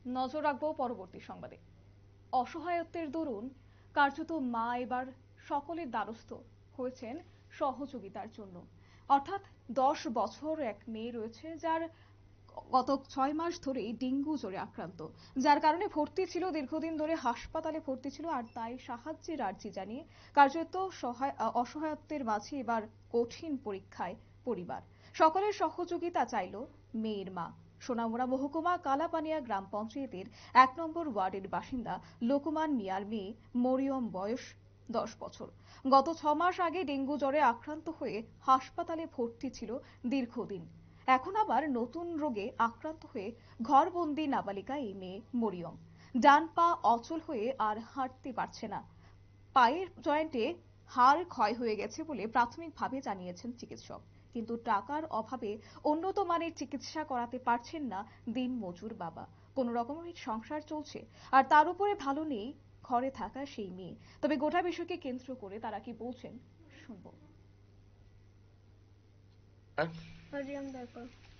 নজর রাখবো পরবর্তী সংবাদে। অসহায়ত্বের দরুন কার্যত মা এবার সকলের দ্বারস্থ হয়েছেন সহযোগিতার জন্য। অর্থাৎ 10 বছর এক মেয়ে রয়েছে যার গত 6 মাস ধরেই ডেঙ্গু জ্বরে আক্রান্ত, যার কারণে ভর্তি ছিল, দীর্ঘদিন ধরে হাসপাতালে ভর্তি ছিল। আর তাই সাহায্যের আর্জি জানিয়ে কার্যত অসহায়ত্বের মাঝে এবার কঠিন পরীক্ষায় পরিবার। সকলের সহযোগিতা চাইল মেয়ের মা। সোনামুড়া মহকুমা কালাপানিয়া গ্রাম পঞ্চায়েতের 1 নম্বর ওয়ার্ডের বাসিন্দা লোকমান মিয়ার মেয়ে মরিয়ম, বয়স 10 বছর। গত 6 মাস আগে ডেঙ্গু জ্বরে আক্রান্ত হয়ে হাসপাতালে ভর্তি ছিল দীর্ঘদিন। এখন আবার নতুন রোগে আক্রান্ত হয়ে ঘরবন্দি নাবালিকা এই মেয়ে মরিয়ম। ডান পা অচল হয়ে আর হাঁটতে পারছে না। পায়ের জয়েন্টে হাড় ক্ষয় হয়ে গেছে বলে প্রাথমিকভাবে জানিয়েছেন চিকিৎসক। কিন্তু টাকার অভাবে উন্নত মানের চিকিৎসা করাতে পারছেন না দিনমজুর বাবা। কোন রকমের সংসার চলছে, আর তার উপরে ভালো নেই ঘরে থাকা সেই মেয়ে। তবে গোটা বিষয়কে কেন্দ্র করে তারা কি বলছেন শুনবো।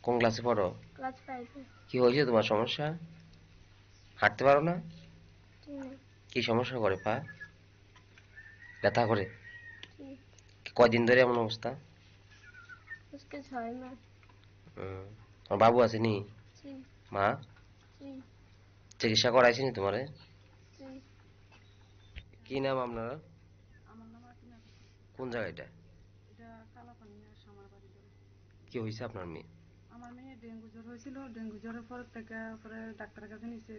কোন ক্লাসে পড়ো? ক্লাস 5 এ। কি হয়েছে তোমার সমস্যা? হাঁটতে পারো না? কি সমস্যা করে পা? ব্যথা করে? কয়দিন ধরে এমন অবস্থা? আজকে 6 মাস। তোমার বাবু আসেনি? মা চিকিৎসা করাইছেনি তোমারে? কি নাম আপনারা? আমার নাম আকিনা। কোন জায়গাটা? এটা কালাপানিয়া সামারবাড়ি ধরে। কি হয়েছে আপনার মেয়ে? আমার মেয়ে ডেঙ্গু জ্বর হয়েছিল। ডেঙ্গু জ্বরের পর থেকে পরে ডাক্তারের কাছে নিয়েছে,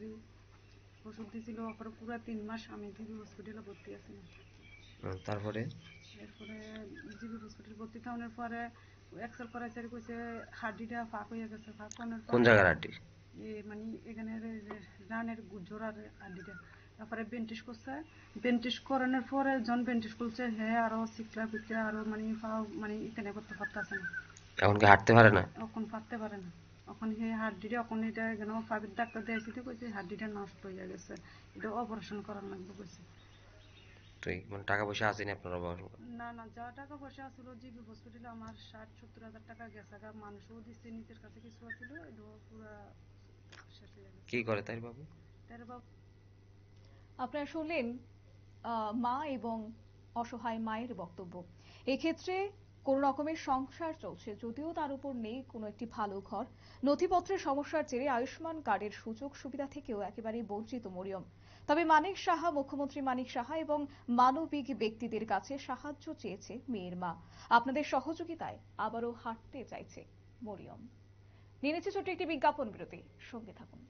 ওষুধ দিয়েছিল। পরে পুরো 3 মাস আমি জিবি হসপিটালে ভর্তি আছিলাম। তারপরে এরপরে জিবি হসপিটাল ভর্তি থাকার পরে এক্সরে করাইছে, কইছে হাড্ডিটা ফাঁক হয়ে গেছে। ফাঁক হওয়ার কোন জায়গার হাড্ডি? মানে এখানে রানের জোড়ার হাড্ডিটা। তারপরে বেন্টিস করছে। বেন্টিস করানোর পরে যখন বেন্টিস করছে হ্যাঁ আরো শিকলা পিকলা আরো মানে মানে এখানে করতে পারতেছে না। এখন কি হাঁটতে পারে না? এখন পারতে পারে না। এখন সেই হাড্ডিটা এখন এটা এখানে প্রাইভেট ডাক্তার দিয়েছি, কইছে হাড্ডিটা নষ্ট হয়ে গেছে, এটা অপারেশন করার লাগবে কইছে। তুই মানে টাকা পয়সা আছে না আপনার? না না, যা টাকা পয়সা আসলো জিবি হসপিটালে আমার 60-70 হাজার টাকা গেছে। মানুষও দিচ্ছে, নিজের কাছে কিছু আছিল, এটা পুরো শেষ হয়ে গেছে। কি করে তাই বাবু? তার বাবু আপনারা শুনলেন মা এবং অসহায় মায়ের বক্তব্য। এক্ষেত্রে কোন রকমের সংসার চলছে, যদিও তার উপর নেই কোনো একটি ভালো ঘর। নথিপত্রের সমস্যার জেরে আয়ুষ্মান কার্ডের সুযোগ সুবিধা থেকেও একেবারেই বঞ্চিত মরিয়ম। তবে মানিক সাহা, মুখ্যমন্ত্রী মানিক সাহা এবং মানবিক ব্যক্তিদের কাছে সাহায্য চেয়েছে মেয়ের মা। আপনাদের সহযোগিতায় আবারও হাঁটতে চাইছে মরিয়ম। নিয়ে নিচ্ছে ছোট্ট একটি বিজ্ঞাপন বিরতি, সঙ্গে থাকুন।